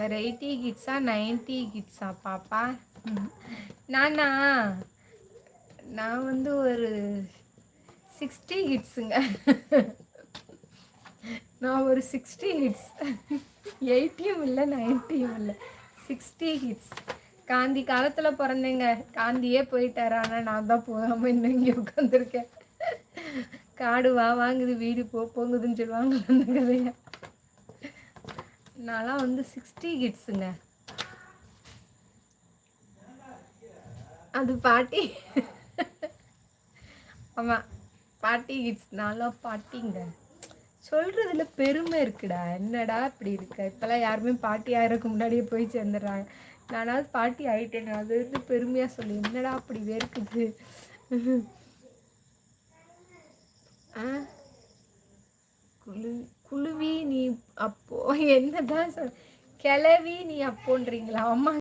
ஒரு 80 கிட்ஸா 90 கிட்ஸா பாப்பா? நானா நான் வந்து ஒரு 60 கிட்ஸுங்க. நான் ஒரு 60 ஹிட்ஸ். 80யும் இல்லை 90யும் இல்லை, 60 ஹிட்ஸ். காந்தி காலத்தில் பிறந்தேங்க. காந்தியே போயிட்டாரு, ஆனால் நான் தான் போகாமல் இன்னும் இங்கே உட்காந்துருக்கேன். காடு வாங்குது, வீடு போங்குதுன்னு சொல்லுவாங்க அந்த கதையை. நான்லாம் வந்து 60 கிட்ஸுங்க. அது பாட்டி. ஆமாம், பாட்டி கிட்ஸ். நான்லாம் பாட்டிங்க. சொல்கிறதுல பெருமை இருக்குடா. என்னடா இப்படி இருக்க? இப்போல்லாம் யாருமே பாட்டி ஆகிறதுக்கு முன்னாடியே போய் சேர்ந்துடுறாங்க. நானாவது பாட்டி ஆகிட்டேன், அது வந்து பெருமையாக சொல்லி என்னடா அப்படி வேர்க்குது. குழுவி நீ அப்போ என்னதான் கிளவி நீ அப்போன்றீங்களா? அம்மா